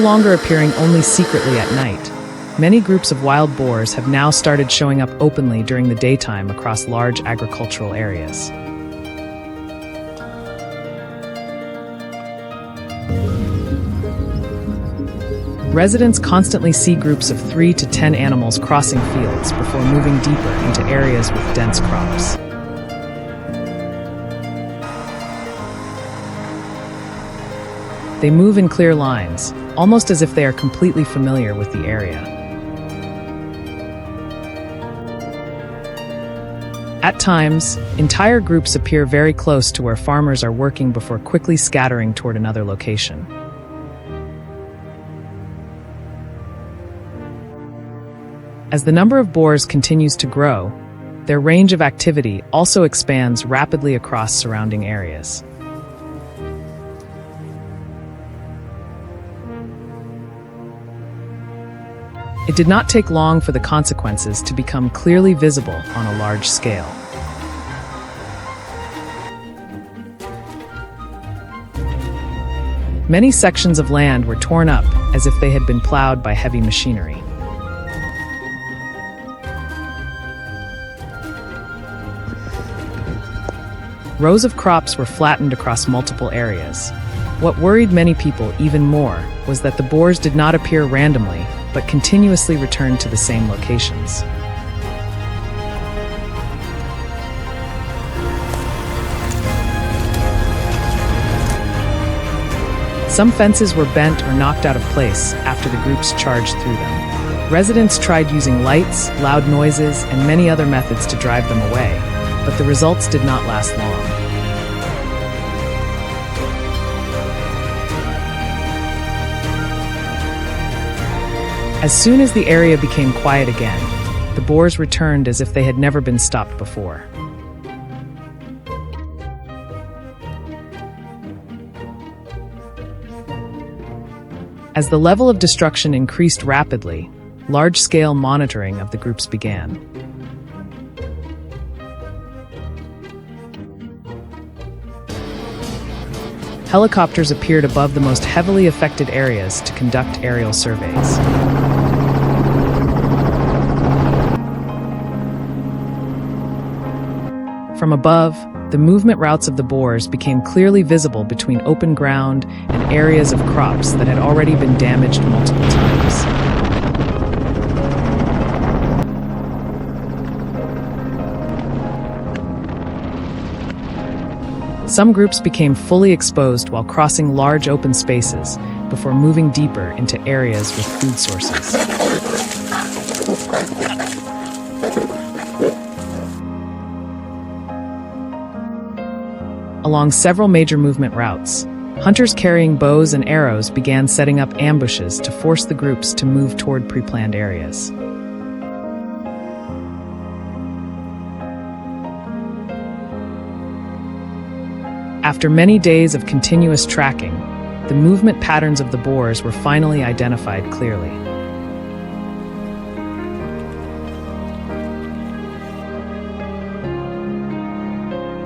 longer appearing only secretly at night. Many groups of wild boars have now started showing up openly during the daytime across large agricultural areas. Residents constantly see groups of 3 to 10 animals crossing fields before moving deeper into areas with dense crops. They move in clear lines, almost as if they are completely familiar with the area. At times, entire groups appear very close to where farmers are working before quickly scattering toward another location. As the number of boars continues to grow, their range of activity also expands rapidly across surrounding areas. It did not take long for the consequences to become clearly visible on a large scale. Many sections of land were torn up as if they had been plowed by heavy machinery. Rows of crops were flattened across multiple areas. What worried many people even more was that the boars did not appear randomly, but continuously returned to the same locations. Some fences were bent or knocked out of place after the groups charged through them. Residents tried using lights, loud noises, and many other methods to drive them away, but the results did not last long. As soon as the area became quiet again, the boars returned as if they had never been stopped before. As the level of destruction increased rapidly, large-scale monitoring of the groups began. Helicopters appeared above the most heavily affected areas to conduct aerial surveys. From above, the movement routes of the boars became clearly visible between open ground and areas of crops that had already been damaged multiple times. Some groups became fully exposed while crossing large open spaces before moving deeper into areas with food sources. Along several major movement routes, hunters carrying bows and arrows began setting up ambushes to force the groups to move toward pre-planned areas. After many days of continuous tracking, the movement patterns of the boars were finally identified clearly.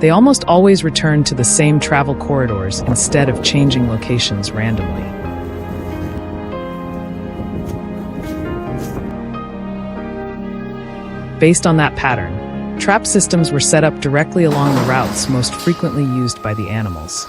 They almost always returned to the same travel corridors instead of changing locations randomly. Based on that pattern, trap systems were set up directly along the routes most frequently used by the animals.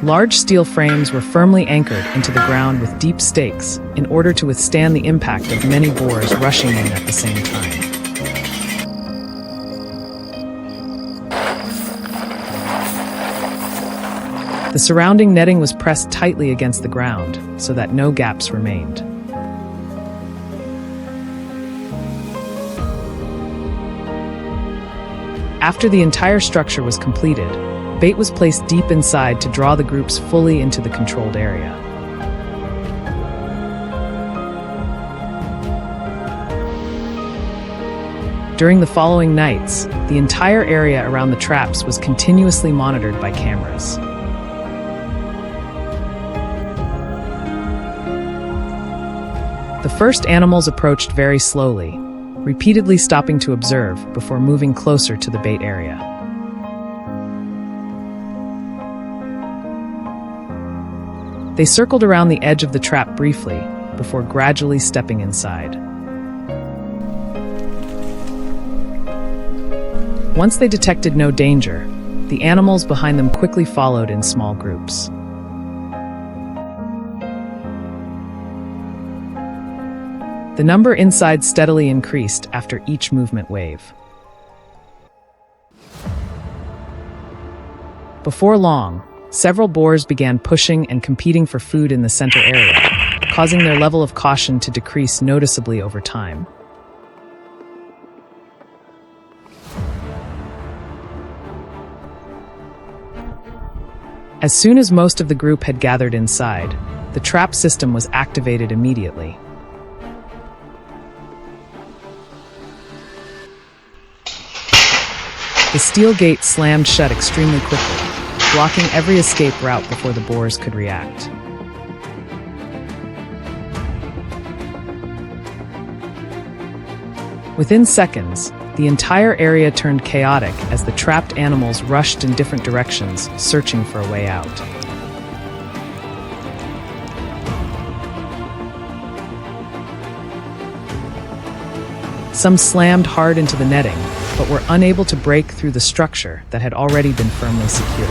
Large steel frames were firmly anchored into the ground with deep stakes in order to withstand the impact of many boars rushing in at the same time. The surrounding netting was pressed tightly against the ground so that no gaps remained. After the entire structure was completed, bait was placed deep inside to draw the groups fully into the controlled area. During the following nights, the entire area around the traps was continuously monitored by cameras. The first animals approached very slowly, repeatedly stopping to observe before moving closer to the bait area. They circled around the edge of the trap briefly, before gradually stepping inside. Once they detected no danger, the animals behind them quickly followed in small groups. The number inside steadily increased after each movement wave. Before long, several boars began pushing and competing for food in the center area, causing their level of caution to decrease noticeably over time. As soon as most of the group had gathered inside, the trap system was activated immediately. The steel gate slammed shut extremely quickly, blocking every escape route before the boars could react. Within seconds, the entire area turned chaotic as the trapped animals rushed in different directions, searching for a way out. Some slammed hard into the netting, but were unable to break through the structure that had already been firmly secured.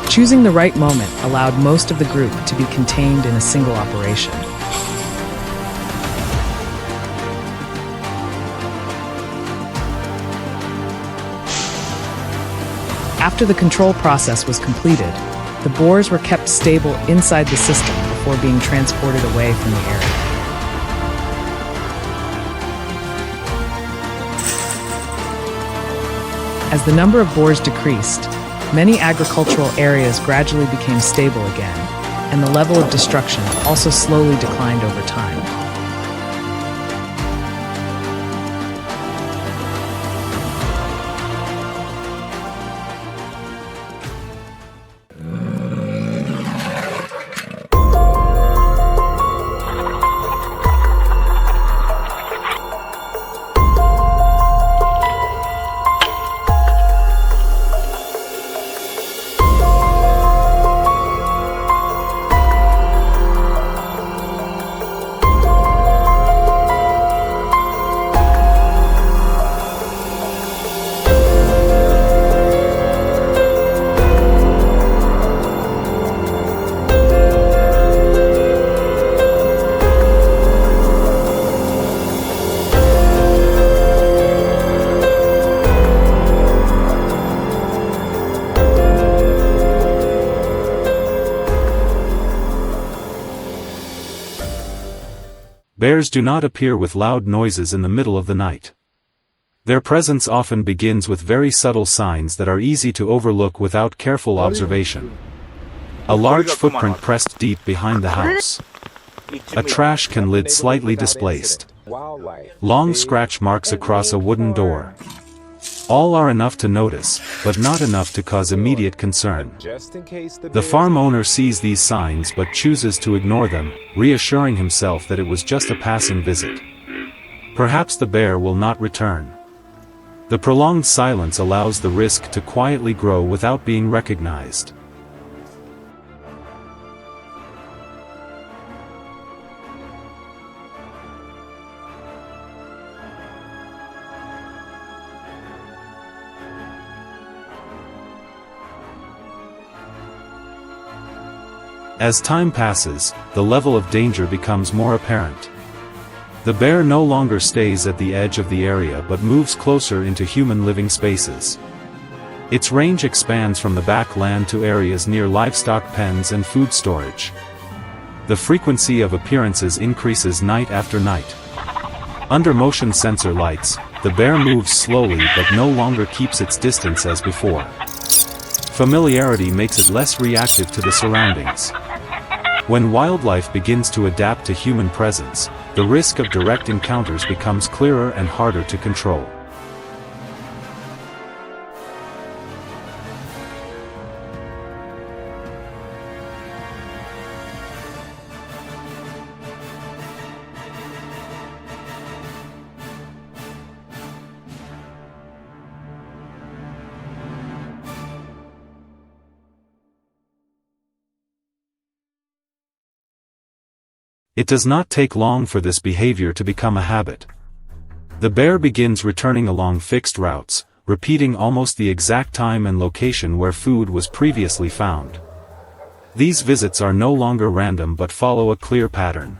Choosing the right moment allowed most of the group to be contained in a single operation. After the control process was completed, the boars were kept stable inside the system before being transported away from the area. As the number of boars decreased, many agricultural areas gradually became stable again, and the level of destruction also slowly declined over time. Bears do not appear with loud noises in the middle of the night. Their presence often begins with very subtle signs that are easy to overlook without careful observation. A large footprint pressed deep behind the house. A trash can lid slightly displaced. Long scratch marks across a wooden door. All are enough to notice, but not enough to cause immediate concern. The farm owner sees these signs but chooses to ignore them, reassuring himself that it was just a passing visit. Perhaps the bear will not return. The prolonged silence allows the risk to quietly grow without being recognized. As time passes, the level of danger becomes more apparent. The bear no longer stays at the edge of the area but moves closer into human living spaces. Its range expands from the backland to areas near livestock pens and food storage. The frequency of appearances increases night after night. Under motion sensor lights, the bear moves slowly but no longer keeps its distance as before. Familiarity makes it less reactive to the surroundings. When wildlife begins to adapt to human presence, the risk of direct encounters becomes clearer and harder to control. It does not take long for this behavior to become a habit. The bear begins returning along fixed routes, repeating almost the exact time and location where food was previously found. These visits are no longer random but follow a clear pattern.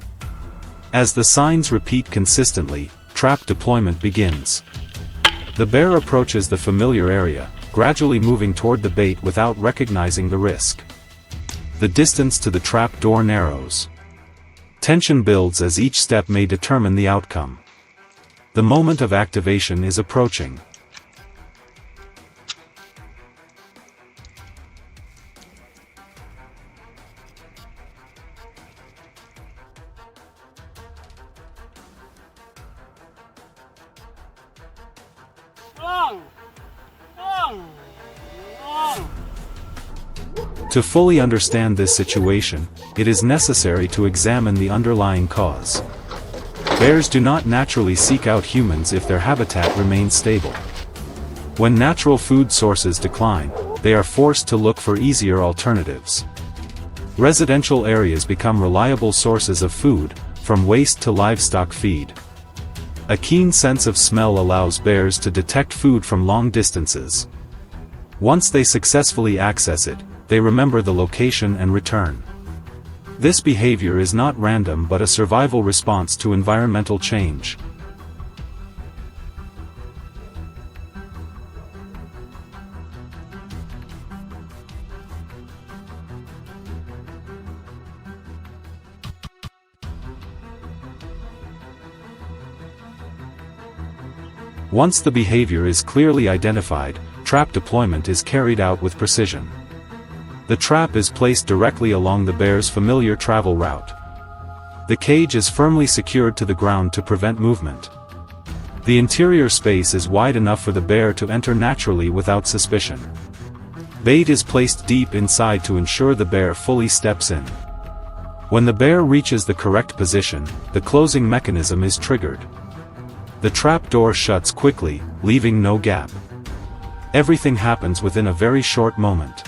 As the signs repeat consistently, trap deployment begins. The bear approaches the familiar area, gradually moving toward the bait without recognizing the risk. The distance to the trap door narrows. Tension builds as each step may determine the outcome. The moment of activation is approaching. To fully understand this situation, it is necessary to examine the underlying cause. Bears do not naturally seek out humans if their habitat remains stable. When natural food sources decline, they are forced to look for easier alternatives. Residential areas become reliable sources of food, from waste to livestock feed. A keen sense of smell allows bears to detect food from long distances. Once they successfully access it, they remember the location and return. This behavior is not random but a survival response to environmental change. Once the behavior is clearly identified, trap deployment is carried out with precision. The trap is placed directly along the bear's familiar travel route. The cage is firmly secured to the ground to prevent movement. The interior space is wide enough for the bear to enter naturally without suspicion. Bait is placed deep inside to ensure the bear fully steps in. When the bear reaches the correct position, the closing mechanism is triggered. The trap door shuts quickly, leaving no gap. Everything happens within a very short moment.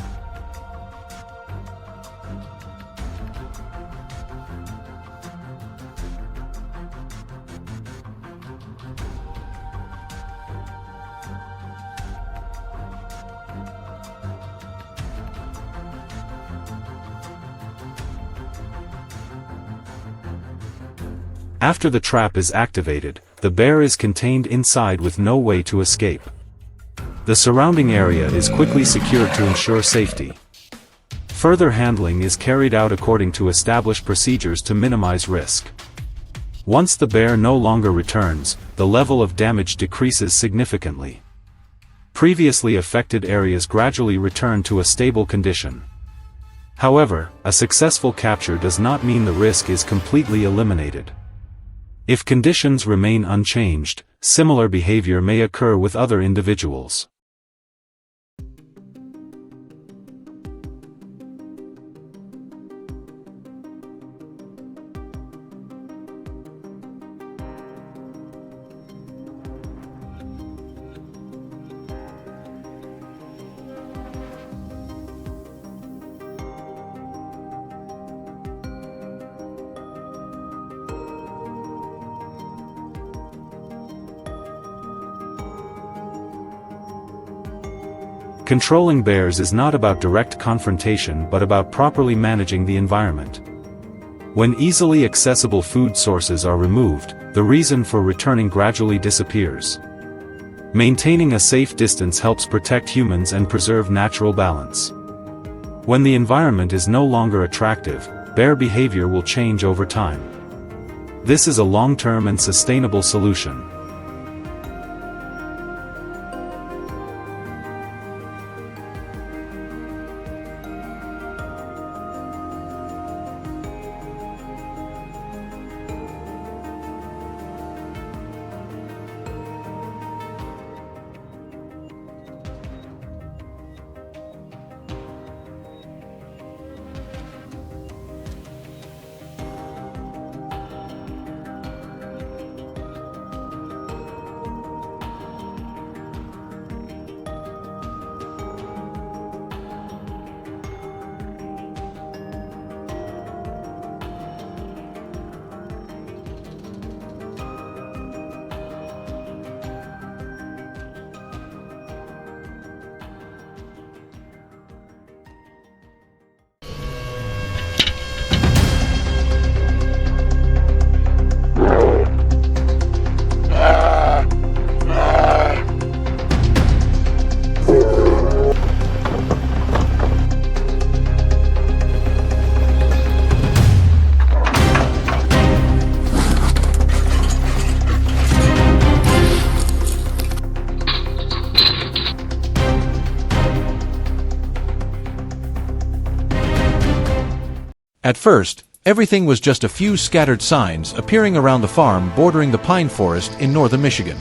After the trap is activated, the bear is contained inside with no way to escape. The surrounding area is quickly secured to ensure safety. Further handling is carried out according to established procedures to minimize risk. Once the bear no longer returns, the level of damage decreases significantly. Previously affected areas gradually return to a stable condition. However, a successful capture does not mean the risk is completely eliminated. If conditions remain unchanged, similar behavior may occur with other individuals. Controlling bears is not about direct confrontation but about properly managing the environment. When easily accessible food sources are removed, the reason for returning gradually disappears. Maintaining a safe distance helps protect humans and preserve natural balance. When the environment is no longer attractive, bear behavior will change over time. This is a long-term and sustainable solution. At first, everything was just a few scattered signs appearing around the farm bordering the pine forest in northern Michigan.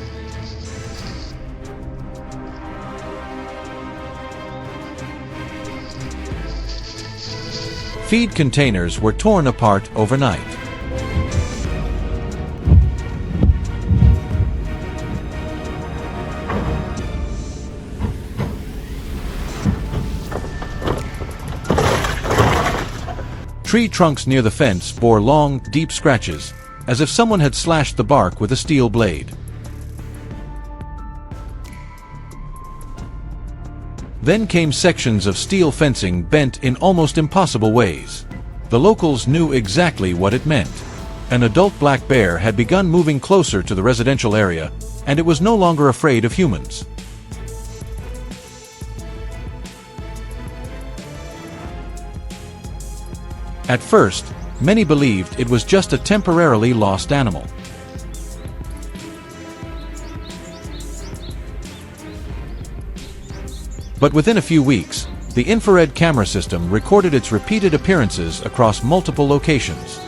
Feed containers were torn apart overnight. Tree trunks near the fence bore long, deep scratches, as if someone had slashed the bark with a steel blade. Then came sections of steel fencing bent in almost impossible ways. The locals knew exactly what it meant. An adult black bear had begun moving closer to the residential area, and it was no longer afraid of humans. At first, many believed it was just a temporarily lost animal. But within a few weeks, the infrared camera system recorded its repeated appearances across multiple locations.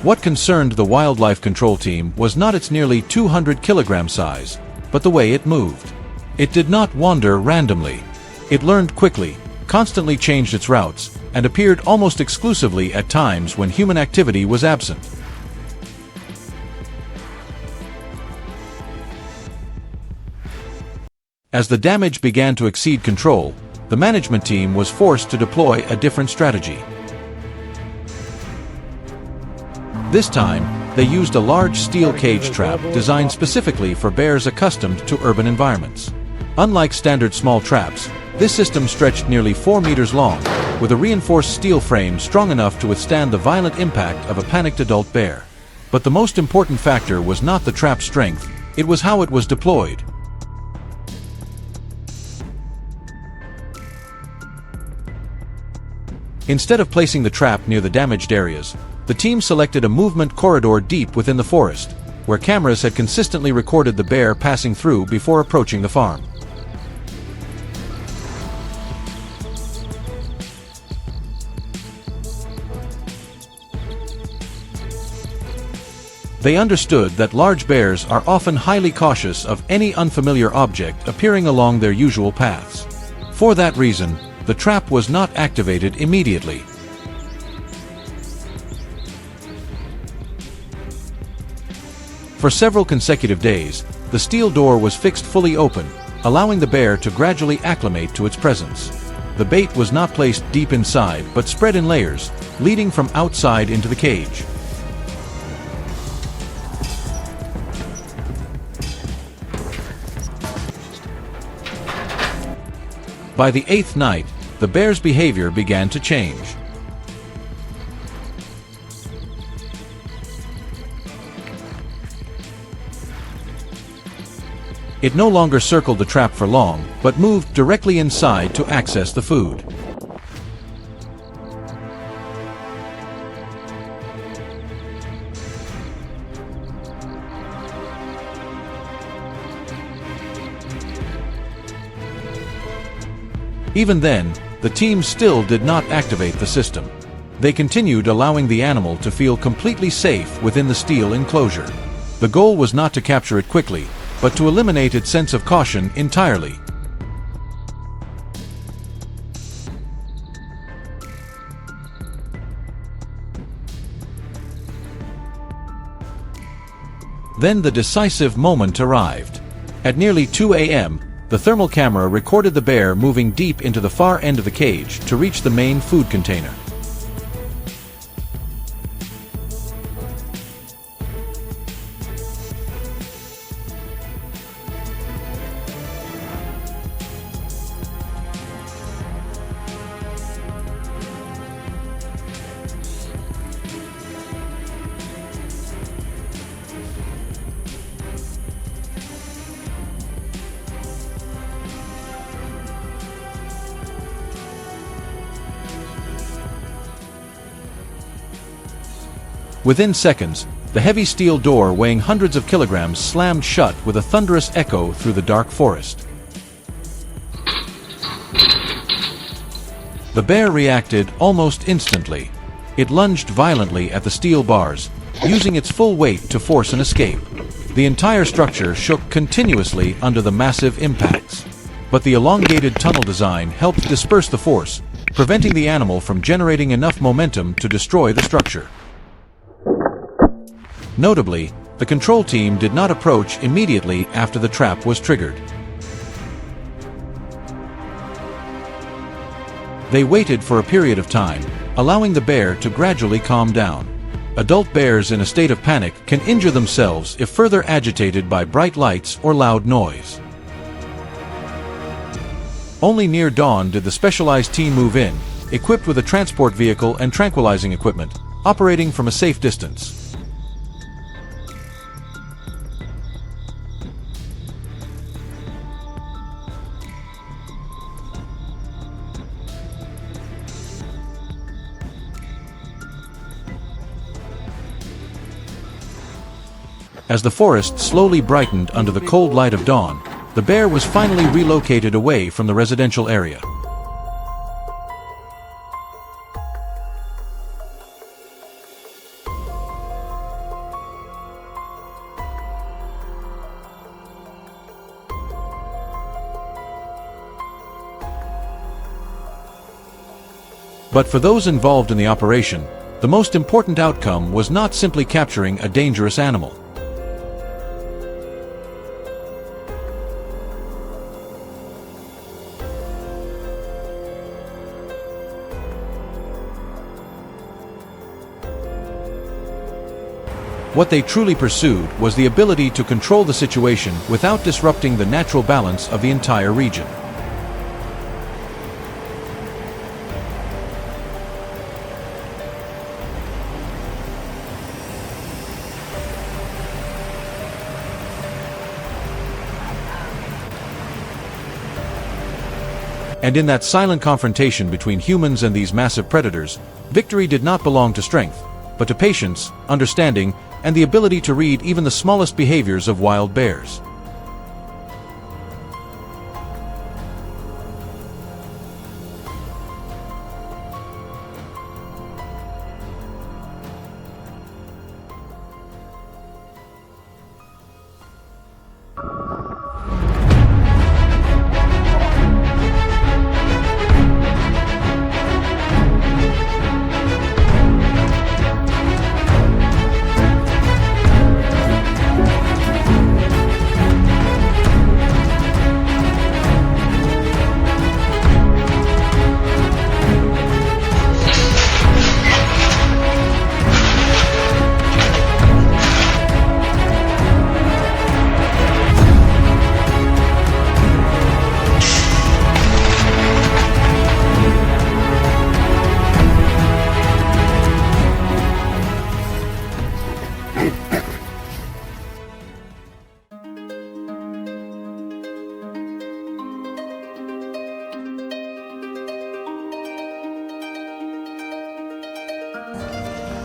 What concerned the wildlife control team was not its nearly 200-kilogram size, but the way it moved. It did not wander randomly. It learned quickly, constantly changed its routes, and appeared almost exclusively at times when human activity was absent. As the damage began to exceed control, the management team was forced to deploy a different strategy. This time, they used a large steel cage trap designed specifically for bears accustomed to urban environments. Unlike standard small traps, this system stretched nearly 4 meters long, with a reinforced steel frame strong enough to withstand the violent impact of a panicked adult bear. But the most important factor was not the trap's strength, it was how it was deployed. Instead of placing the trap near the damaged areas, the team selected a movement corridor deep within the forest, where cameras had consistently recorded the bear passing through before approaching the farm. They understood that large bears are often highly cautious of any unfamiliar object appearing along their usual paths. For that reason, the trap was not activated immediately. For several consecutive days, the steel door was fixed fully open, allowing the bear to gradually acclimate to its presence. The bait was not placed deep inside but spread in layers, leading from outside into the cage. By the 8th night, the bear's behavior began to change. It no longer circled the trap for long, but moved directly inside to access the food. Even then, the team still did not activate the system. They continued allowing the animal to feel completely safe within the steel enclosure. The goal was not to capture it quickly, but to eliminate its sense of caution entirely. Then the decisive moment arrived. At nearly 2 a.m., the thermal camera recorded the bear moving deep into the far end of the cage to reach the main food container. Within seconds, The heavy steel door weighing hundreds of kilograms slammed shut with a thunderous echo through the dark forest. The bear reacted almost instantly. It lunged violently at the steel bars, using its full weight to force an escape. The entire structure shook continuously under the massive impacts. But the elongated tunnel design helped disperse the force, preventing the animal from generating enough momentum to destroy the structure. Notably, the control team did not approach immediately after the trap was triggered. They waited for a period of time, allowing the bear to gradually calm down. Adult bears in a state of panic can injure themselves if further agitated by bright lights or loud noise. Only near dawn did the specialized team move in, equipped with a transport vehicle and tranquilizing equipment, operating from a safe distance. As the forest slowly brightened under the cold light of dawn, the bear was finally relocated away from the residential area. But for those involved in the operation, the most important outcome was not simply capturing a dangerous animal. What they truly pursued was the ability to control the situation without disrupting the natural balance of the entire region. And in that silent confrontation between humans and these massive predators, victory did not belong to strength, but to patience, understanding, and the ability to read even the smallest behaviors of wild bears.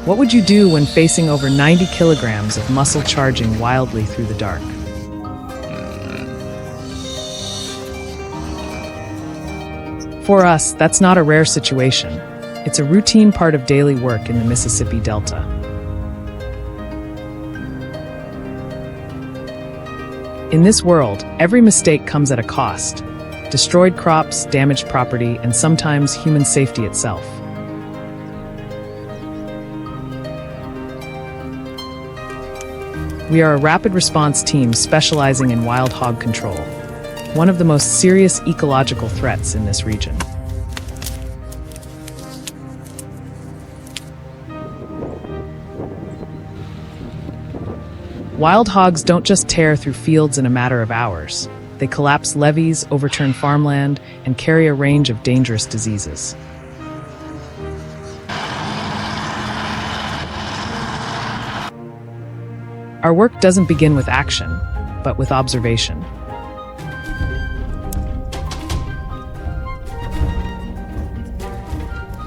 What would you do when facing over 90 kilograms of muscle charging wildly through the dark? For us, that's not a rare situation. It's a routine part of daily work in the Mississippi Delta. In this world, every mistake comes at a cost. Destroyed crops, damaged property, and sometimes human safety itself. We are a rapid response team specializing in wild hog control, one of the most serious ecological threats in this region. Wild hogs don't just tear through fields in a matter of hours. They collapse levees, overturn farmland, and carry a range of dangerous diseases. Our work doesn't begin with action, but with observation.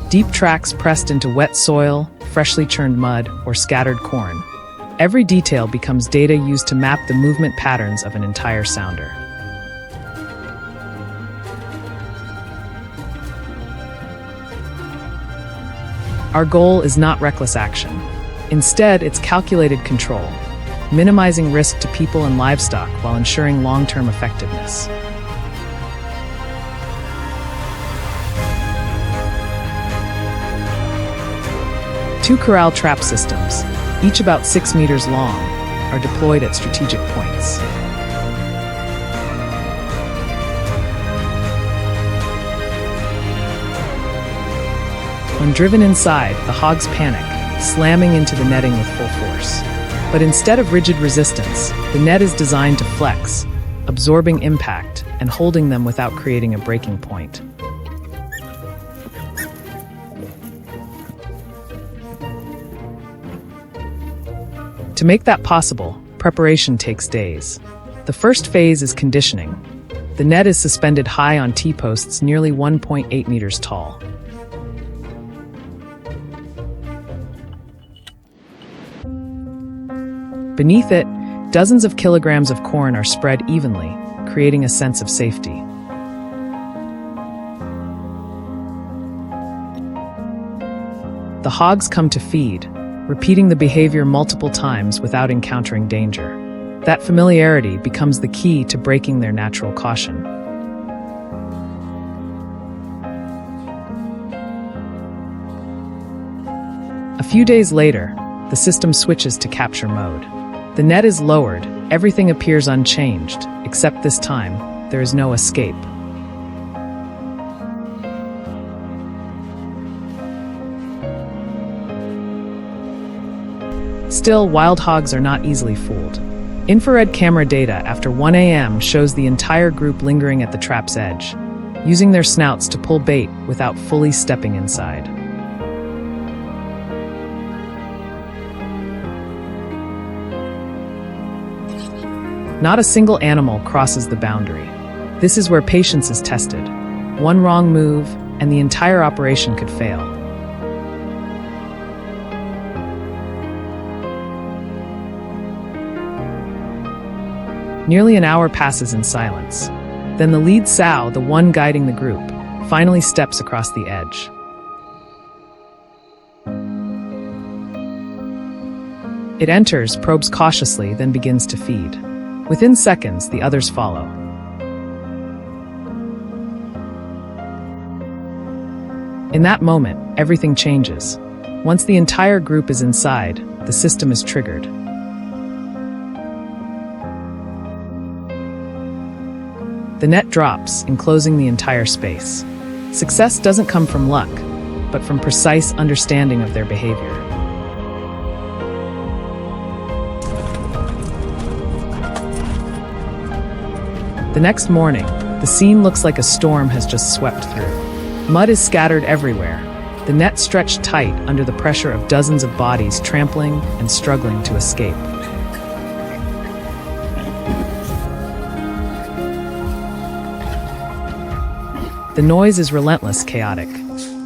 Deep tracks pressed into wet soil, freshly churned mud, or scattered corn. Every detail becomes data used to map the movement patterns of an entire sounder. Our goal is not reckless action. Instead, it's calculated control, minimizing risk to people and livestock while ensuring long-term effectiveness. Two corral trap systems, each about 6 meters long, are deployed at strategic points. When driven inside, the hogs panic, slamming into the netting with full force. But instead of rigid resistance, the net is designed to flex, absorbing impact and holding them without creating a breaking point. To make that possible, preparation takes days. The first phase is conditioning. The net is suspended high on T-posts nearly 1.8 meters tall. Beneath it, dozens of kilograms of corn are spread evenly, creating a sense of safety. The hogs come to feed, repeating the behavior multiple times without encountering danger. That familiarity becomes the key to breaking their natural caution. A few days later, the system switches to capture mode. The net is lowered, everything appears unchanged, except this time, there is no escape. Still, wild hogs are not easily fooled. Infrared camera data after 1 a.m. shows the entire group lingering at the trap's edge, using their snouts to pull bait without fully stepping inside. Not a single animal crosses the boundary. This is where patience is tested. One wrong move, and the entire operation could fail. Nearly an hour passes in silence. Then the lead sow, the one guiding the group, finally steps across the edge. It enters, probes cautiously, then begins to feed. Within seconds, the others follow. In that moment, everything changes. Once the entire group is inside, the system is triggered. The net drops, enclosing the entire space. Success doesn't come from luck, but from precise understanding of their behavior. The next morning, the scene looks like a storm has just swept through. Mud is scattered everywhere, the net stretched tight under the pressure of dozens of bodies trampling and struggling to escape. The noise is relentless, chaotic,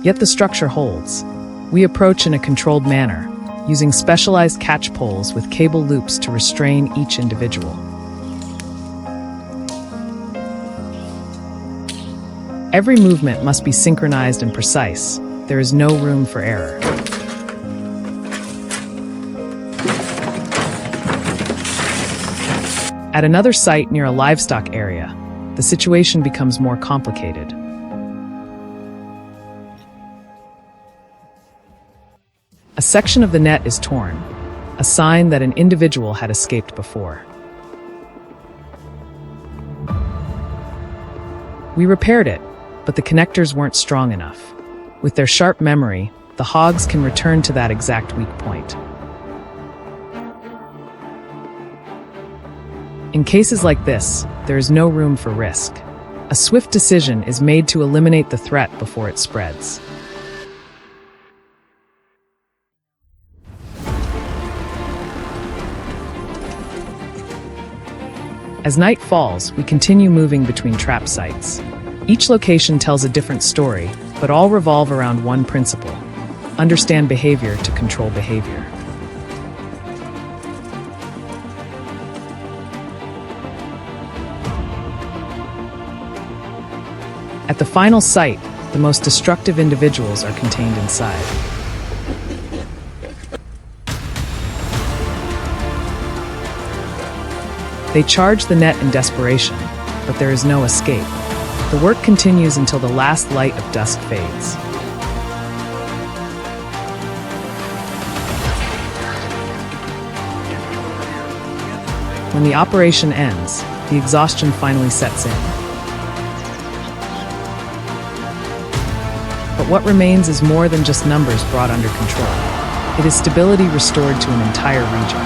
yet the structure holds. We approach in a controlled manner, using specialized catch poles with cable loops to restrain each individual. Every movement must be synchronized and precise. There is no room for error. At another site near a livestock area, the situation becomes more complicated. A section of the net is torn, a sign that an individual had escaped before. We repaired it, but the connectors weren't strong enough. With their sharp memory, the hogs can return to that exact weak point. In cases like this, there is no room for risk. A swift decision is made to eliminate the threat before it spreads. As night falls, we continue moving between trap sites. Each location tells a different story, but all revolve around one principle: understand behavior to control behavior. At the final site, the most destructive individuals are contained inside. They charge the net in desperation, but there is no escape. The work continues until the last light of dusk fades. When the operation ends, the exhaustion finally sets in. But what remains is more than just numbers brought under control. It is stability restored to an entire region.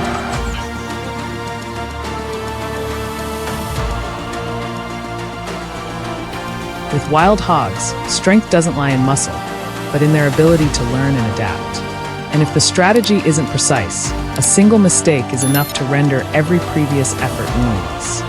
With wild hogs, strength doesn't lie in muscle, but in their ability to learn and adapt. And if the strategy isn't precise, a single mistake is enough to render every previous effort meaningless.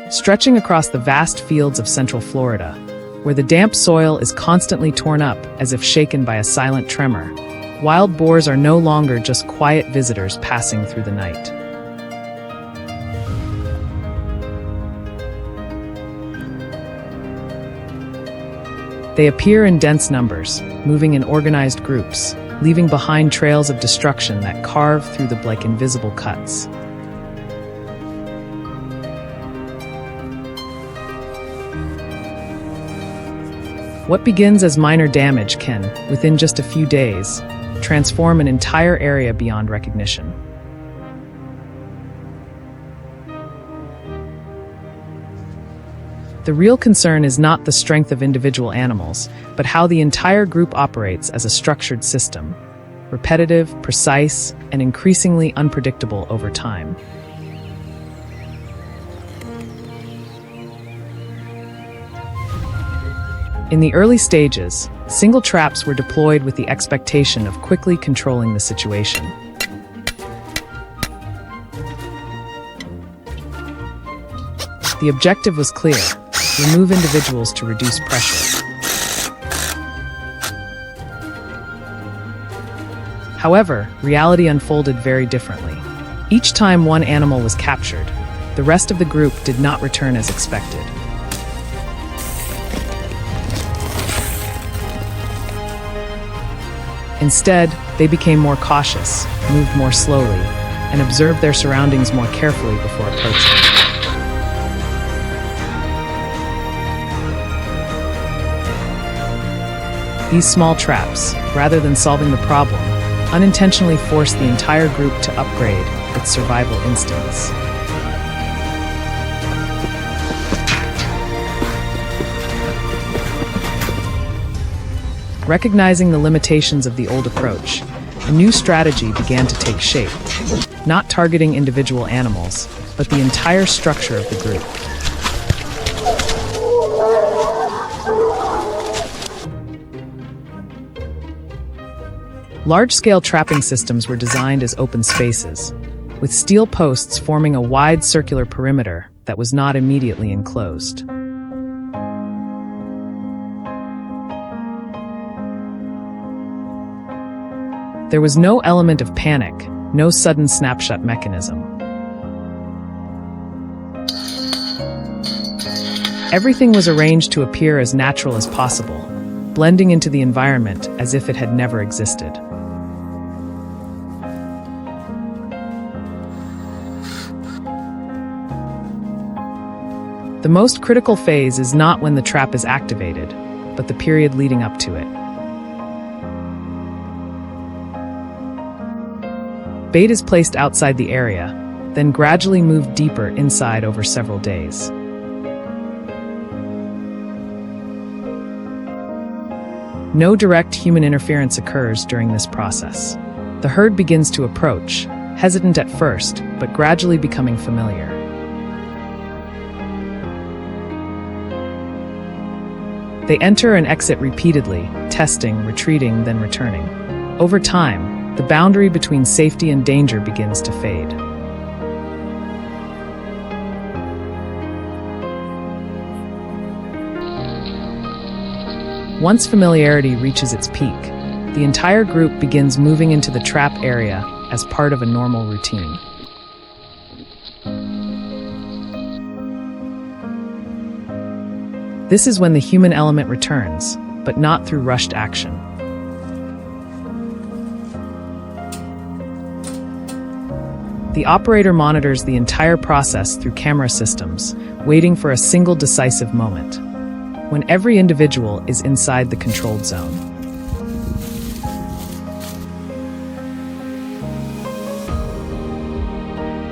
Stretching across the vast fields of central Florida, where the damp soil is constantly torn up as if shaken by a silent tremor, wild boars are no longer just quiet visitors passing through the night. They appear in dense numbers, moving in organized groups, leaving behind trails of destruction that carve through the like invisible cuts. What begins as minor damage can, within just a few days, transform an entire area beyond recognition. The real concern is not the strength of individual animals, but how the entire group operates as a structured system, repetitive, precise, and increasingly unpredictable over time. In the early stages, single traps were deployed with the expectation of quickly controlling the situation. The objective was clear: remove individuals to reduce pressure. However, reality unfolded very differently. Each time one animal was captured, the rest of the group did not return as expected. Instead, they became more cautious, moved more slowly, and observed their surroundings more carefully before approaching. These small traps, rather than solving the problem, unintentionally forced the entire group to upgrade its survival instincts. Recognizing the limitations of the old approach, a new strategy began to take shape, not targeting individual animals, but the entire structure of the group. Large-scale trapping systems were designed as open spaces, with steel posts forming a wide circular perimeter that was not immediately enclosed. There was no element of panic, no sudden snapshot mechanism. Everything was arranged to appear as natural as possible, blending into the environment as if it had never existed. The most critical phase is not when the trap is activated, but the period leading up to it. Bait is placed outside the area, then gradually moved deeper inside over several days. No direct human interference occurs during this process. The herd begins to approach, hesitant at first, but gradually becoming familiar. They enter and exit repeatedly, testing, retreating, then returning. Over time, the boundary between safety and danger begins to fade. Once familiarity reaches its peak, the entire group begins moving into the trap area as part of a normal routine. This is when the human element returns, but not through rushed action. The operator monitors the entire process through camera systems, waiting for a single decisive moment, when every individual is inside the controlled zone.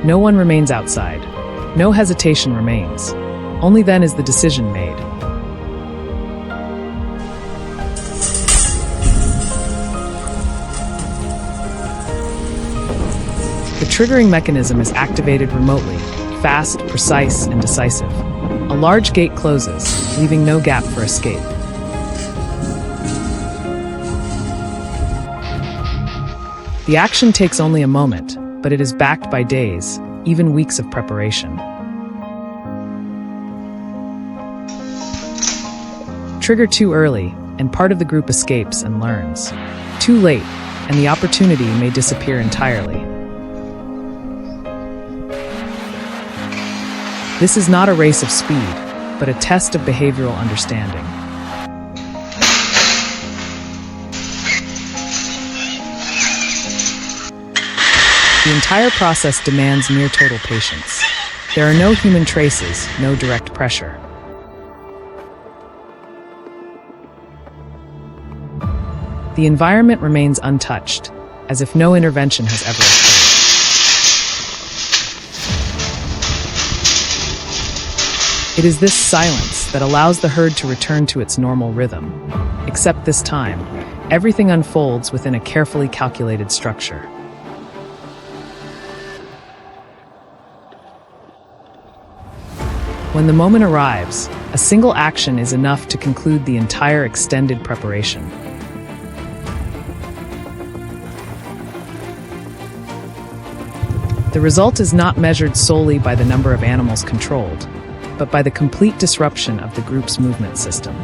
No one remains outside. No hesitation remains. Only then is the decision made. The triggering mechanism is activated remotely, fast, precise, and decisive. A large gate closes, leaving no gap for escape. The action takes only a moment, but it is backed by days, even weeks of preparation. Trigger too early, and part of the group escapes and learns. Too late, and the opportunity may disappear entirely. This is not a race of speed, but a test of behavioral understanding. The entire process demands near total patience. There are no human traces, no direct pressure. The environment remains untouched, as if no intervention has ever occurred. It is this silence that allows the herd to return to its normal rhythm. Except this time, everything unfolds within a carefully calculated structure. When the moment arrives, a single action is enough to conclude the entire extended preparation. The result is not measured solely by the number of animals controlled, but by the complete disruption of the group's movement system.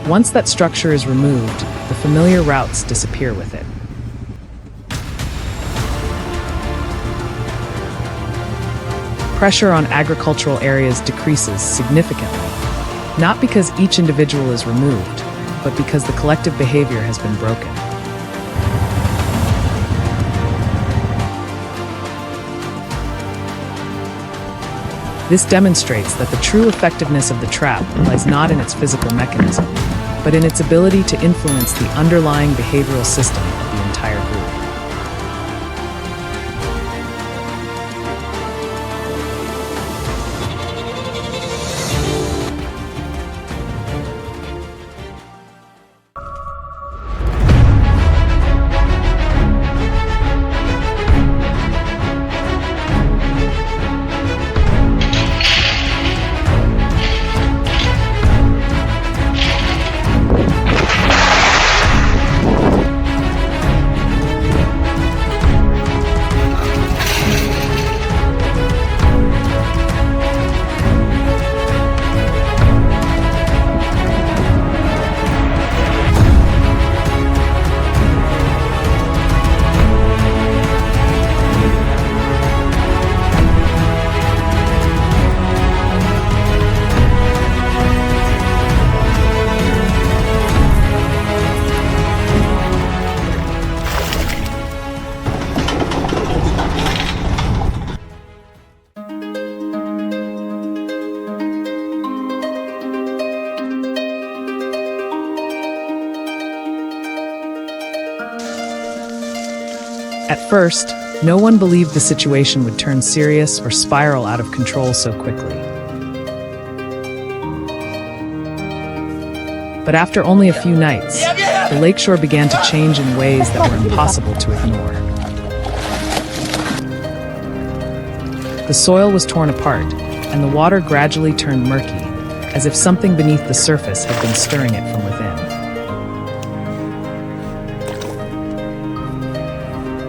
Once that structure is removed, the familiar routes disappear with it. Pressure on agricultural areas decreases significantly, not because each individual is removed, but because the collective behavior has been broken. This demonstrates that the true effectiveness of the trap lies not in its physical mechanism, but in its ability to influence the underlying behavioral system of the entire group. At first, no one believed the situation would turn serious or spiral out of control so quickly. But after only a few nights, the lakeshore began to change in ways that were impossible to ignore. The soil was torn apart, and the water gradually turned murky, as if something beneath the surface had been stirring it from within.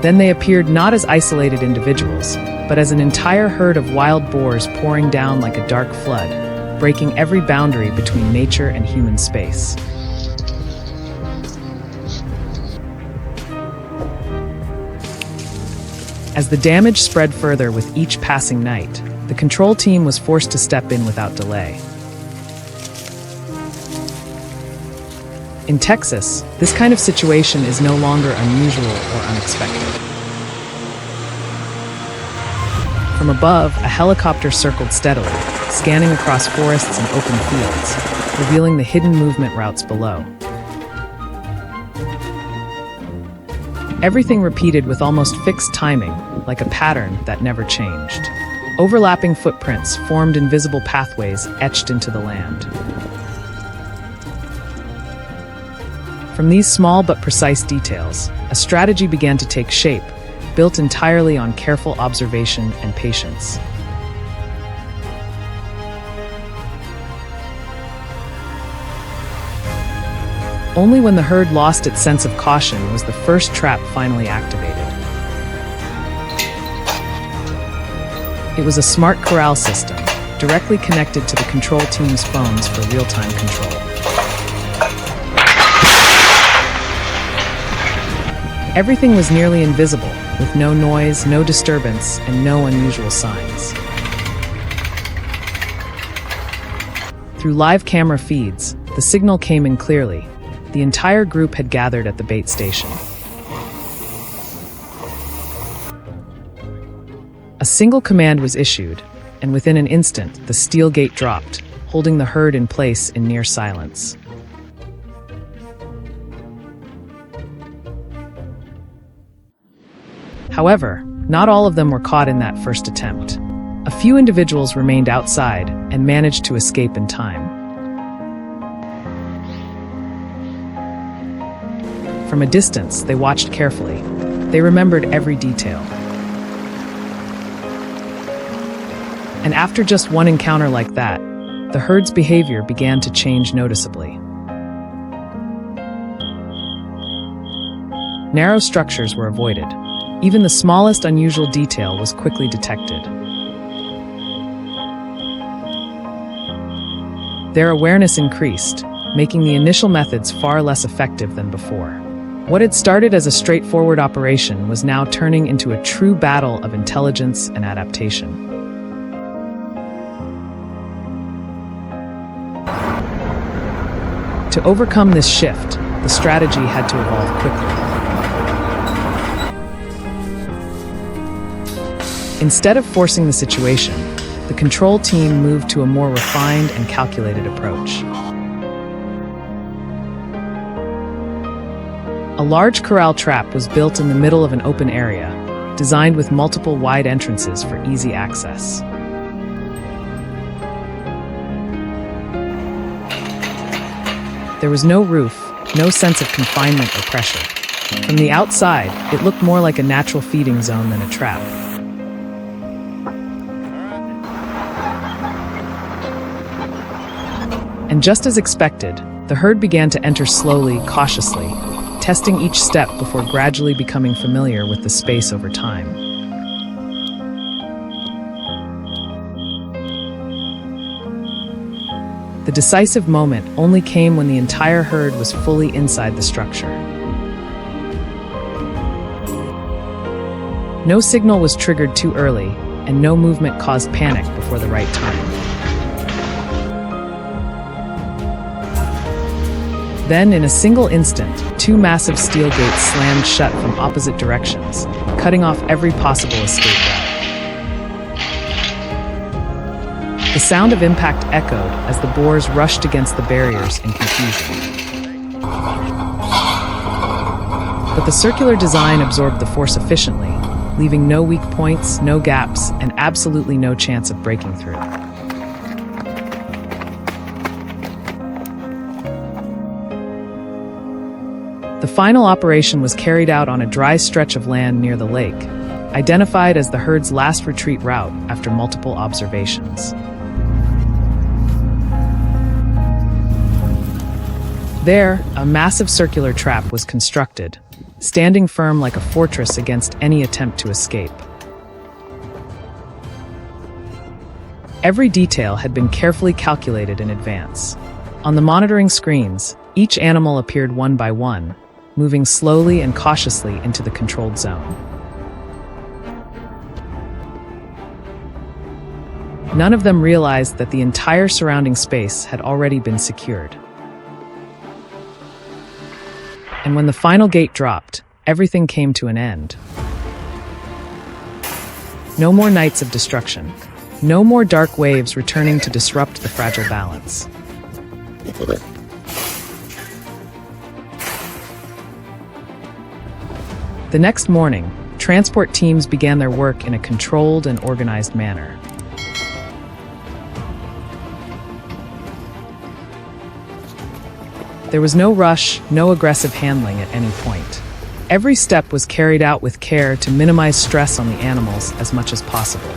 Then they appeared not as isolated individuals, but as an entire herd of wild boars pouring down like a dark flood, breaking every boundary between nature and human space. As the damage spread further with each passing night, the control team was forced to step in without delay. In Texas, this kind of situation is no longer unusual or unexpected. From above, a helicopter circled steadily, scanning across forests and open fields, revealing the hidden movement routes below. Everything repeated with almost fixed timing, like a pattern that never changed. Overlapping footprints formed invisible pathways etched into the land. From these small but precise details, a strategy began to take shape, built entirely on careful observation and patience. Only when the herd lost its sense of caution was the first trap finally activated. It was a smart corral system, directly connected to the control team's phones for real-time control. Everything was nearly invisible, with no noise, no disturbance, and no unusual signs. Through live camera feeds, the signal came in clearly. The entire group had gathered at the bait station. A single command was issued, and within an instant, the steel gate dropped, holding the herd in place in near silence. However, not all of them were caught in that first attempt. A few individuals remained outside and managed to escape in time. From a distance, they watched carefully. They remembered every detail. And after just one encounter like that, the herd's behavior began to change noticeably. Narrow structures were avoided. Even the smallest unusual detail was quickly detected. Their awareness increased, making the initial methods far less effective than before. What had started as a straightforward operation was now turning into a true battle of intelligence and adaptation. To overcome this shift, the strategy had to evolve quickly. Instead of forcing the situation, the control team moved to a more refined and calculated approach. A large corral trap was built in the middle of an open area, designed with multiple wide entrances for easy access. There was no roof, no sense of confinement or pressure. From the outside, it looked more like a natural feeding zone than a trap. And just as expected, the herd began to enter slowly, cautiously, testing each step before gradually becoming familiar with the space over time. The decisive moment only came when the entire herd was fully inside the structure. No signal was triggered too early, and no movement caused panic before the right time. Then, in a single instant, two massive steel gates slammed shut from opposite directions, cutting off every possible escape route. The sound of impact echoed as the boars rushed against the barriers in confusion. but the circular design absorbed the force efficiently, leaving no weak points, no gaps, and absolutely no chance of breaking through. The final operation was carried out on a dry stretch of land near the lake, identified as the herd's last retreat route after multiple observations. There, a massive circular trap was constructed, standing firm like a fortress against any attempt to escape. Every detail had been carefully calculated in advance. On the monitoring screens, each animal appeared one by one, moving slowly and cautiously into the controlled zone. None of them realized that the entire surrounding space had already been secured. And when the final gate dropped, everything came to an end. No more nights of destruction. No more dark waves returning to disrupt the fragile balance. The next morning, transport teams began their work in a controlled and organized manner. There was no rush, no aggressive handling at any point. Every step was carried out with care to minimize stress on the animals as much as possible.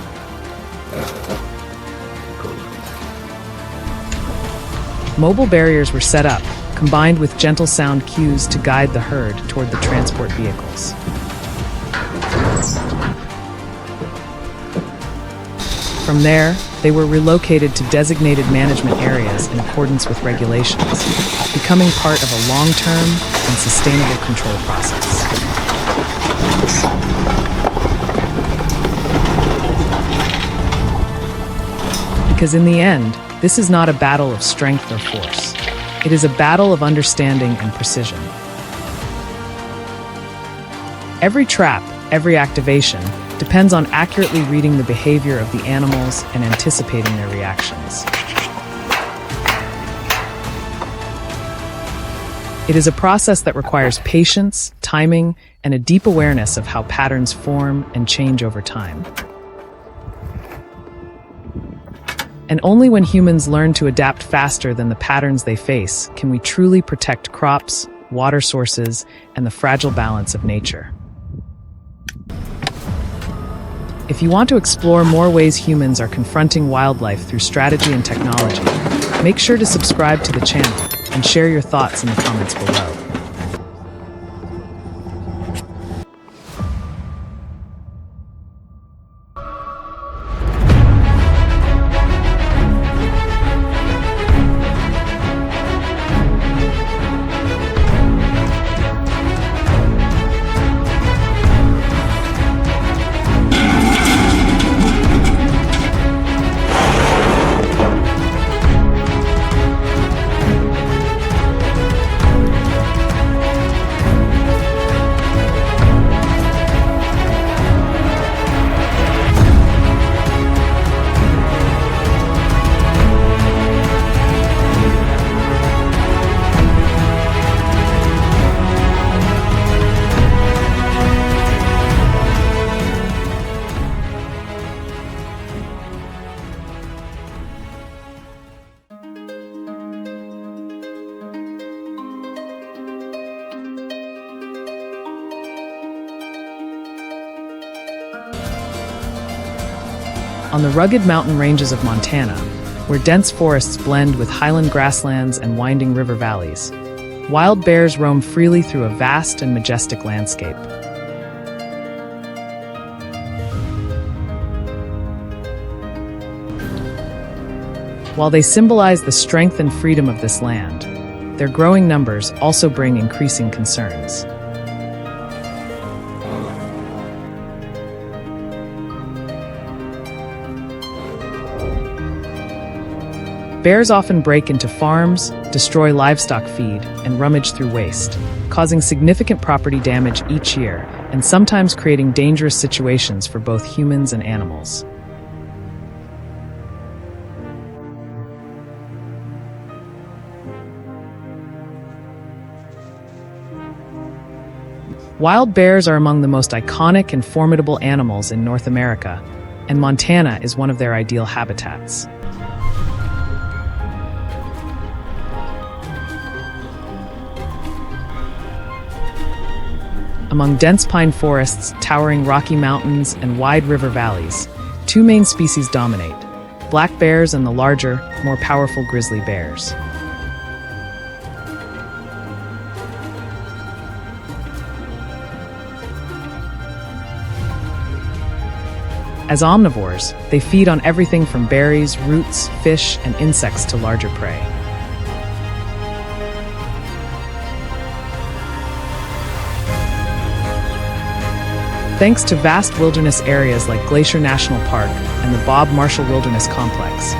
Mobile barriers were set up, combined with gentle sound cues to guide the herd toward the transport vehicles. From there, they were relocated to designated management areas in accordance with regulations, becoming part of a long-term and sustainable control process. Because in the end, this is not a battle of strength or force. It is a battle of understanding and precision. Every trap, every activation, depends on accurately reading the behavior of the animals and anticipating their reactions. It is a process that requires patience, timing, and a deep awareness of how patterns form and change over time. And only when humans learn to adapt faster than the patterns they face can we truly protect crops, water sources, and the fragile balance of nature. If you want to explore more ways humans are confronting wildlife through strategy and technology, make sure to subscribe to the channel and share your thoughts in the comments below. On the rugged mountain ranges of Montana, where dense forests blend with highland grasslands and winding river valleys, wild bears roam freely through a vast and majestic landscape. While they symbolize the strength and freedom of this land, their growing numbers also bring increasing concerns. Bears often break into farms, destroy livestock feed, and rummage through waste, causing significant property damage each year and sometimes creating dangerous situations for both humans and animals. Wild bears are among the most iconic and formidable animals in North America, and Montana is one of their ideal habitats. Among dense pine forests, towering Rocky Mountains, and wide river valleys, two main species dominate: black bears and the larger, more powerful grizzly bears. As omnivores, they feed on everything from berries, roots, fish, and insects to larger prey. Thanks to vast wilderness areas like Glacier National Park and the Bob Marshall Wilderness Complex,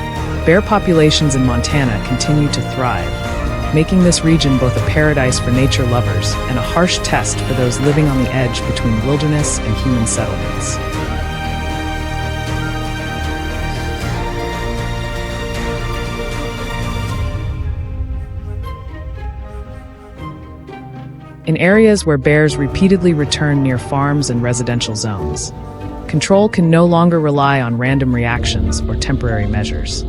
bear populations in Montana continue to thrive, making this region both a paradise for nature lovers and a harsh test for those living on the edge between wilderness and human settlements. In areas where bears repeatedly return near farms and residential zones, control can no longer rely on random reactions or temporary measures.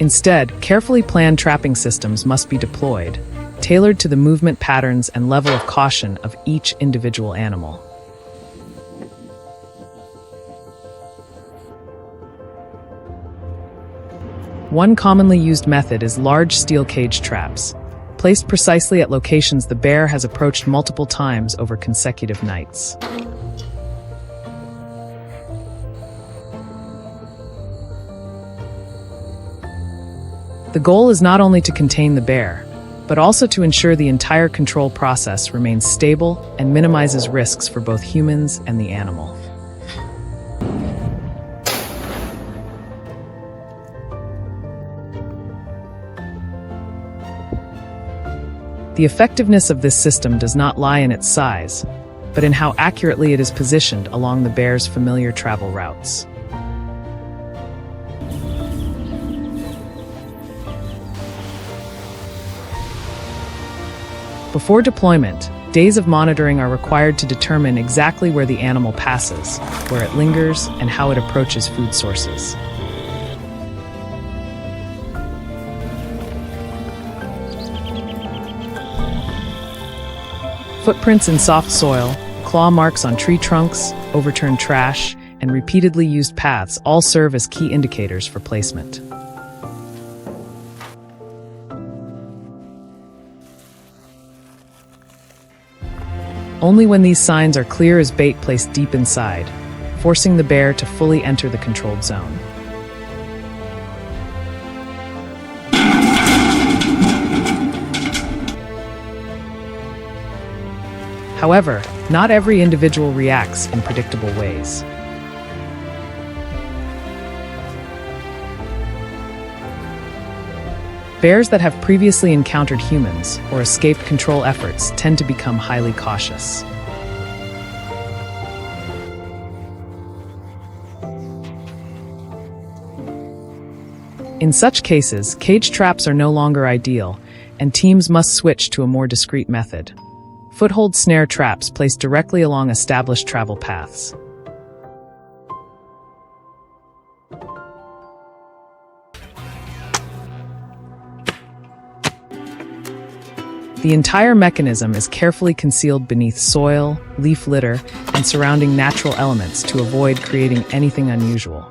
Instead, carefully planned trapping systems must be deployed, tailored to the movement patterns and level of caution of each individual animal. One commonly used method is large steel cage traps, placed precisely at locations the bear has approached multiple times over consecutive nights. The goal is not only to contain the bear, but also to ensure the entire control process remains stable and minimizes risks for both humans and the animal. The effectiveness of this system does not lie in its size, but in how accurately it is positioned along the bear's familiar travel routes. Before deployment, days of monitoring are required to determine exactly where the animal passes, where it lingers, and how it approaches food sources. Footprints in soft soil, claw marks on tree trunks, overturned trash, and repeatedly used paths all serve as key indicators for placement. Only when these signs are clear is bait placed deep inside, forcing the bear to fully enter the controlled zone. However, not every individual reacts in predictable ways. Bears that have previously encountered humans or escaped control efforts tend to become highly cautious. In such cases, cage traps are no longer ideal, and teams must switch to a more discreet method: foothold snare traps placed directly along established travel paths. The entire mechanism is carefully concealed beneath soil, leaf litter, and surrounding natural elements to avoid creating anything unusual.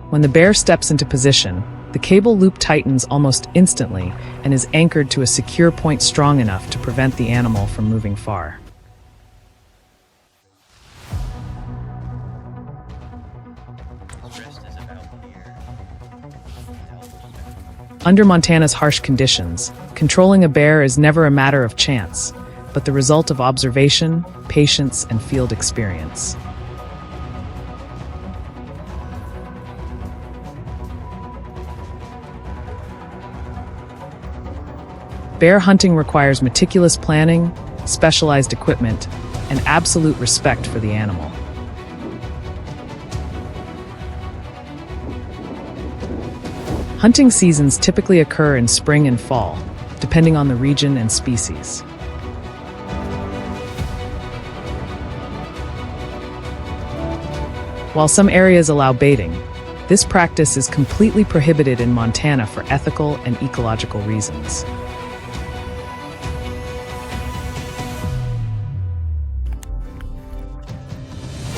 When the bear steps into position, the cable loop tightens almost instantly and is anchored to a secure point strong enough to prevent the animal from moving far. Under Montana's harsh conditions, controlling a bear is never a matter of chance, but the result of observation, patience, and field experience. Bear hunting requires meticulous planning, specialized equipment, and absolute respect for the animal. Hunting seasons typically occur in spring and fall, depending on the region and species. While some areas allow baiting, this practice is completely prohibited in Montana for ethical and ecological reasons.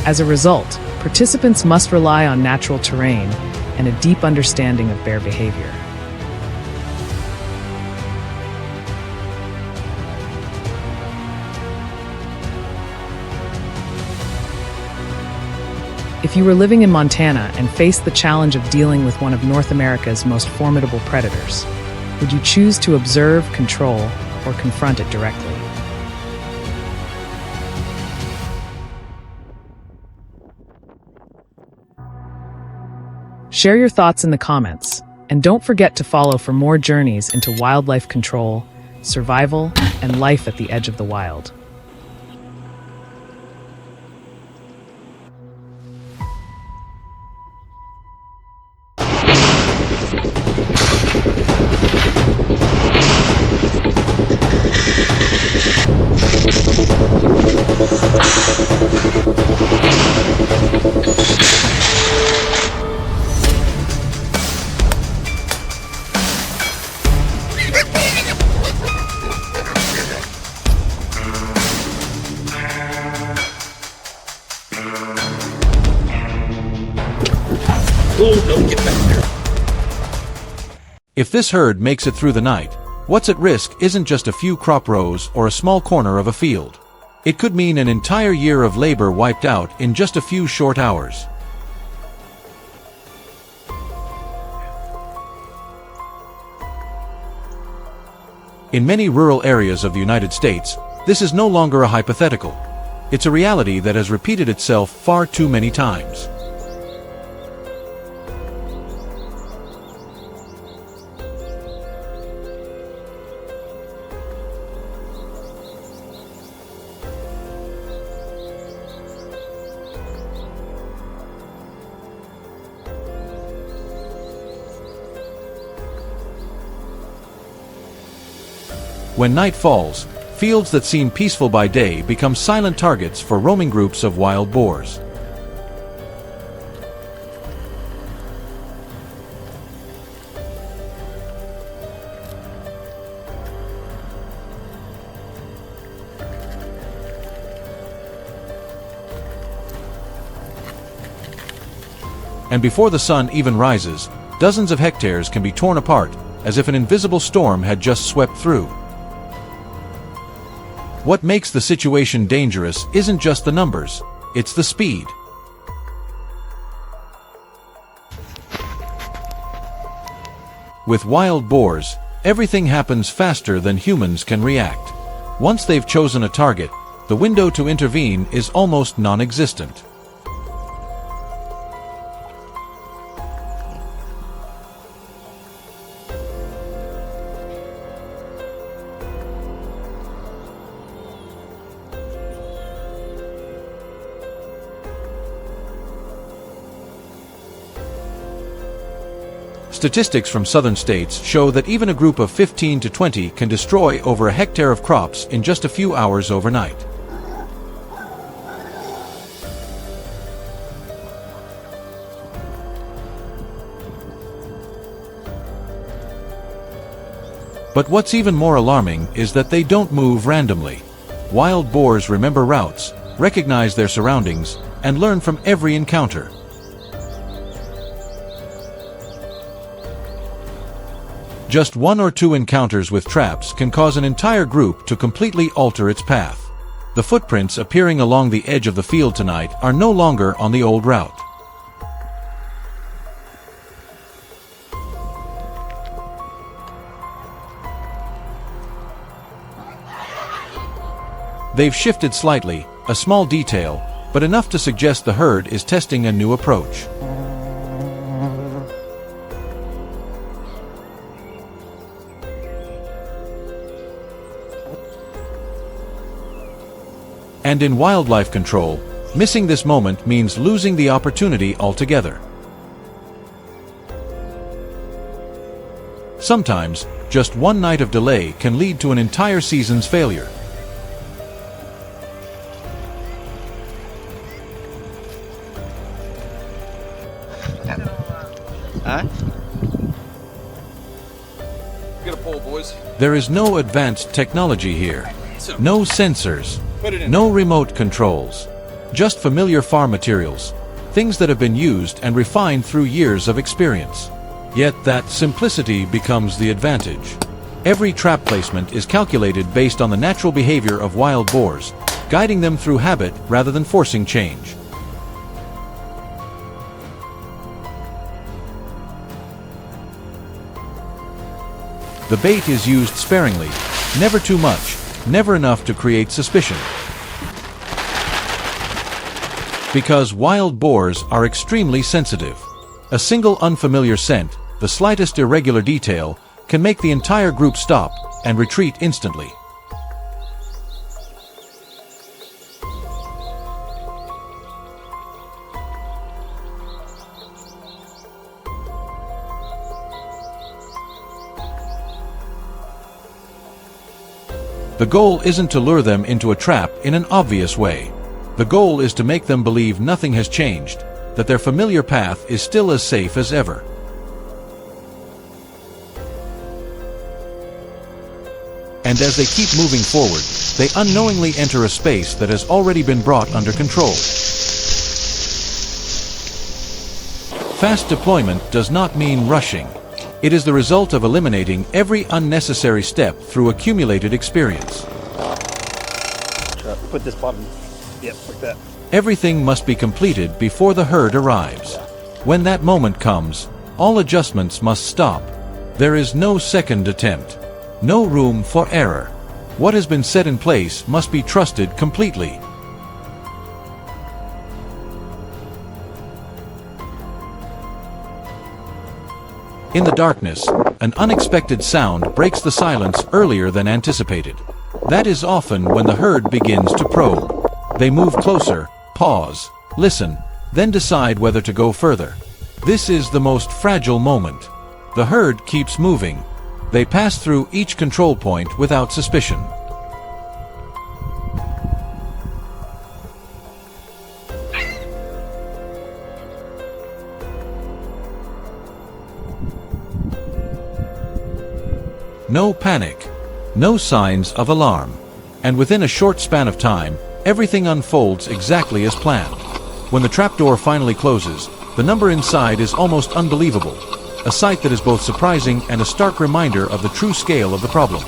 As a result, participants must rely on natural terrain and a deep understanding of bear behavior. If you were living in Montana and faced the challenge of dealing with one of North America's most formidable predators, would you choose to observe, control, or confront it directly? Share your thoughts in the comments, and don't forget to follow for more journeys into wildlife control, survival, and life at the edge of the wild. If this herd makes it through the night, what's at risk isn't just a few crop rows or a small corner of a field. It could mean an entire year of labor wiped out in just a few short hours. In many rural areas of the United States, this is no longer a hypothetical. It's a reality that has repeated itself far too many times. When night falls, fields that seem peaceful by day become silent targets for roaming groups of wild boars. And before the sun even rises, dozens of hectares can be torn apart, as if an invisible storm had just swept through. What makes the situation dangerous isn't just the numbers, it's the speed. With wild boars, everything happens faster than humans can react. Once they've chosen a target, the window to intervene is almost non-existent. Statistics from southern states show that even a group of 15 to 20 can destroy over a hectare of crops in just a few hours overnight. But what's even more alarming is that they don't move randomly. Wild boars remember routes, recognize their surroundings, and learn from every encounter. Just one or two encounters with traps can cause an entire group to completely alter its path. The footprints appearing along the edge of the field tonight are no longer on the old route. They've shifted slightly, a small detail, but enough to suggest the herd is testing a new approach. And in wildlife control, missing this moment means losing the opportunity altogether. Sometimes, just one night of delay can lead to an entire season's failure. Huh? Get a pole, boys. There is no advanced technology here. No sensors. No remote controls. Just familiar farm materials. Things that have been used and refined through years of experience. Yet that simplicity becomes the advantage. Every trap placement is calculated based on the natural behavior of wild boars, guiding them through habit rather than forcing change. The bait is used sparingly, never too much, never enough to create suspicion. Because wild boars are extremely sensitive. A single unfamiliar scent, the slightest irregular detail, can make the entire group stop and retreat instantly. The goal isn't to lure them into a trap in an obvious way. The goal is to make them believe nothing has changed, that their familiar path is still as safe as ever. And as they keep moving forward, they unknowingly enter a space that has already been brought under control. Fast deployment does not mean rushing. It is the result of eliminating every unnecessary step through accumulated experience. Put this bottom, yep, like that. Everything must be completed before the herd arrives. When that moment comes, all adjustments must stop. There is no second attempt. No room for error. What has been set in place must be trusted completely. In the darkness, an unexpected sound breaks the silence earlier than anticipated. That is often when the herd begins to probe. They move closer, pause, listen, then decide whether to go further. This is the most fragile moment. The herd keeps moving. They pass through each control point without suspicion. No panic, no signs of alarm. And within a short span of time, everything unfolds exactly as planned. When the trapdoor finally closes, the number inside is almost unbelievable. A sight that is both surprising and a stark reminder of the true scale of the problem.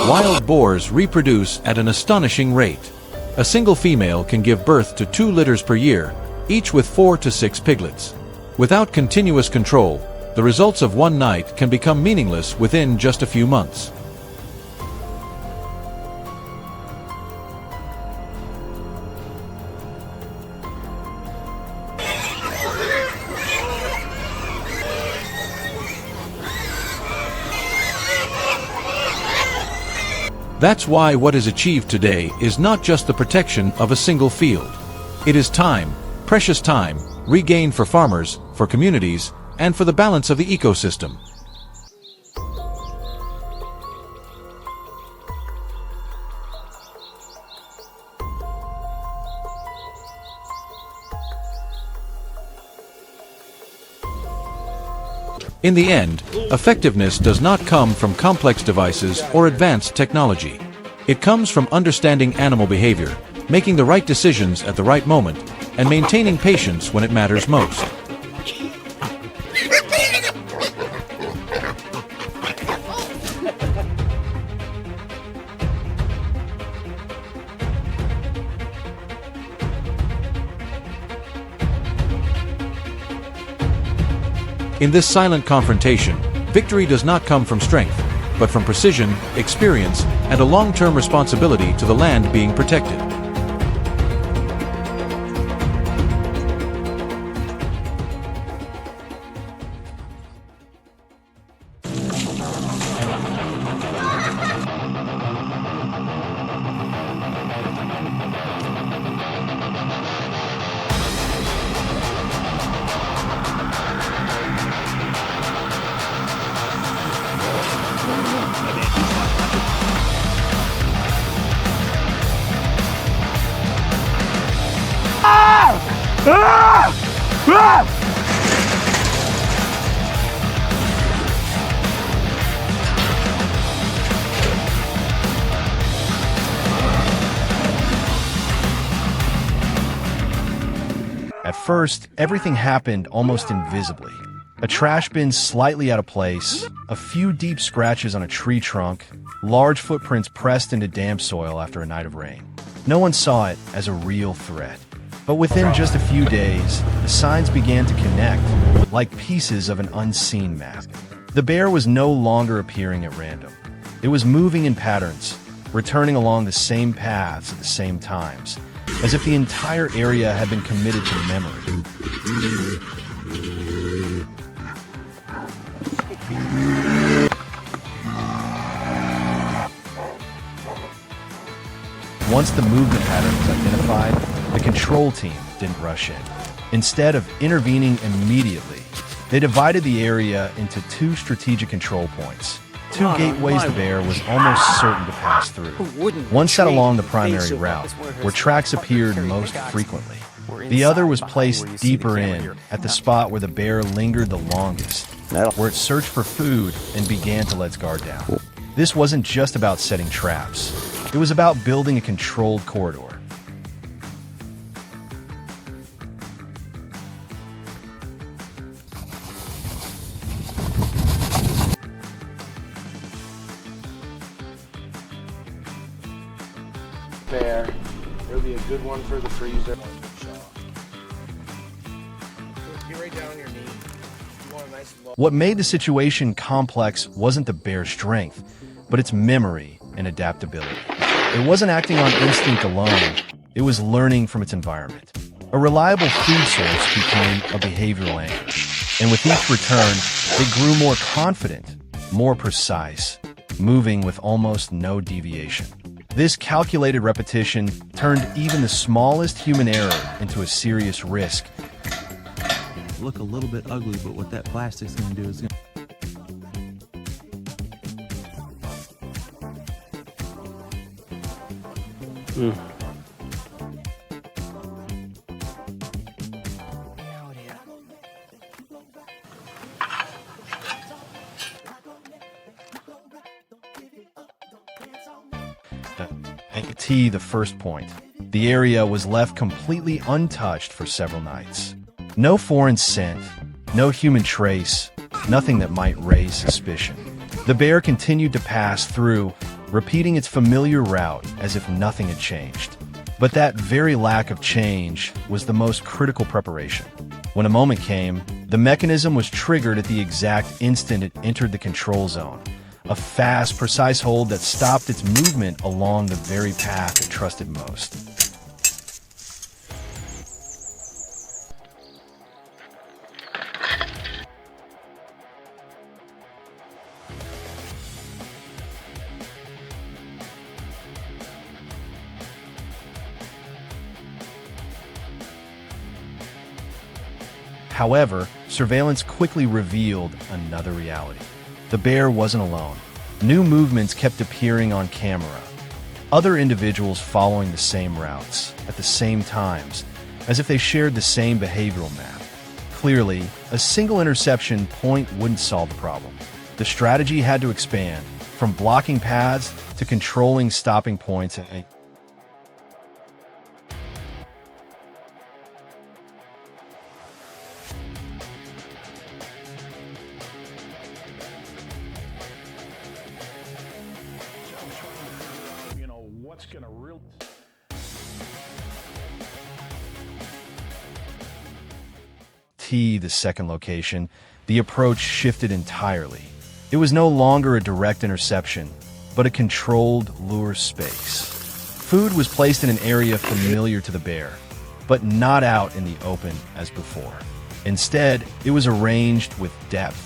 Wild boars reproduce at an astonishing rate. A single female can give birth to 2 litters per year, each with 4 to 6 piglets. Without continuous control, the results of one night can become meaningless within just a few months. That's why what is achieved today is not just the protection of a single field. It is time, precious time, regained for farmers, for communities, and for the balance of the ecosystem. In the end, effectiveness does not come from complex devices or advanced technology. It comes from understanding animal behavior, making the right decisions at the right moment, and maintaining patience when it matters most. In this silent confrontation, victory does not come from strength, but from precision, experience, and a long-term responsibility to the land being protected. At first, everything happened almost invisibly. A trash bin slightly out of place, a few deep scratches on a tree trunk, large footprints pressed into damp soil after a night of rain. No one saw it as a real threat. But within just a few days, the signs began to connect, like pieces of an unseen map. The bear was no longer appearing at random. It was moving in patterns, returning along the same paths at the same times, as if the entire area had been committed to memory. Once the movement pattern was identified, the control team didn't rush in. Instead of intervening immediately, they divided the area into two strategic control points. Two gateways the bear was almost certain to pass through. One sat along the primary route, where tracks appeared most frequently. The other was placed deeper in, at the spot where the bear lingered the longest, where it searched for food and began to let its guard down. This wasn't just about setting traps. It was about building a controlled corridor. There. It'll be a good one for the freezer. Get right down on your knee. You want a nice low. What made the situation complex wasn't the bear's strength, but its memory and adaptability. It wasn't acting on instinct alone, it was learning from its environment. A reliable food source became a behavioral anchor, and with each return, it grew more confident, more precise, moving with almost no deviation. This calculated repetition turned even the smallest human error into a serious risk. Look a little bit ugly, but what that plastic's going to do is going to... The first point. The area was left completely untouched for several nights. No foreign scent, no human trace, nothing that might raise suspicion. The bear continued to pass through, repeating its familiar route as if nothing had changed. But that very lack of change was the most critical preparation. When a moment came, the mechanism was triggered at the exact instant it entered the control zone. A fast, precise hold that stopped its movement along the very path it trusted most. However, surveillance quickly revealed another reality. The bear wasn't alone. New movements kept appearing on camera. Other individuals following the same routes, at the same times, as if they shared the same behavioral map. Clearly, a single interception point wouldn't solve the problem. The strategy had to expand, from blocking paths to controlling stopping points and what's gonna real the second location, the approach shifted entirely. It was no longer a direct interception, but a controlled lure space. Food was placed in an area familiar to the bear, but not out in the open as before. Instead, it was arranged with depth,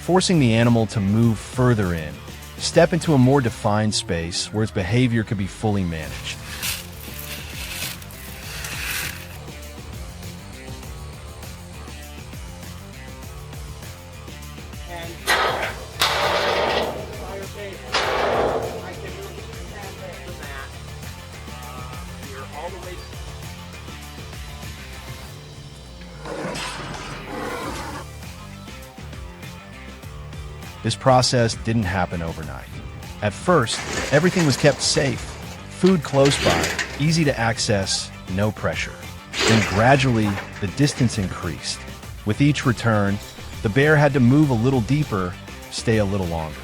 forcing the animal to move further in, step into a more defined space where its behavior could be fully managed. This process didn't happen overnight. At first, everything was kept safe. Food close by, easy to access, no pressure. Then gradually, the distance increased. With each return, the bear had to move a little deeper, stay a little longer.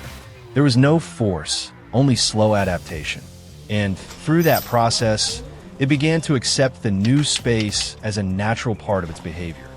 There was no force, only slow adaptation. And through that process, it began to accept the new space as a natural part of its behavior.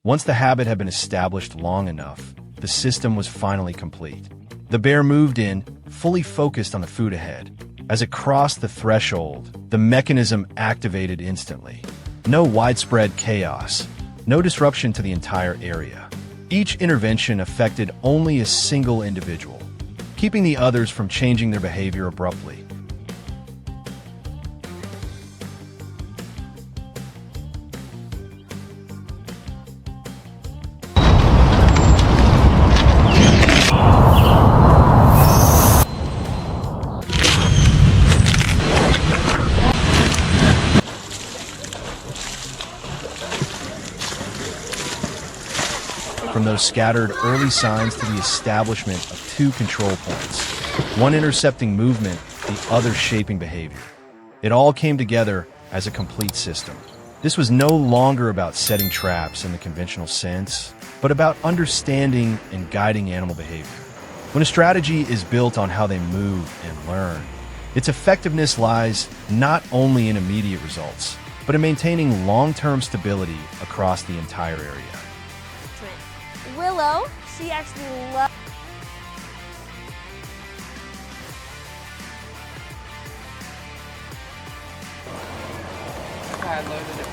Once the habit had been established long enough, the system was finally complete. The bear moved in, fully focused on the food ahead. As it crossed the threshold, the mechanism activated instantly. No widespread chaos, no disruption to the entire area. Each intervention affected only a single individual, keeping the others from changing their behavior abruptly. From those scattered early signs to the establishment of two control points, one intercepting movement, the other shaping behavior. It all came together as a complete system. This was no longer about setting traps in the conventional sense, but about understanding and guiding animal behavior. When a strategy is built on how they move and learn, its effectiveness lies not only in immediate results, but in maintaining long-term stability across the entire area. Willow, she actually loves. I loaded it.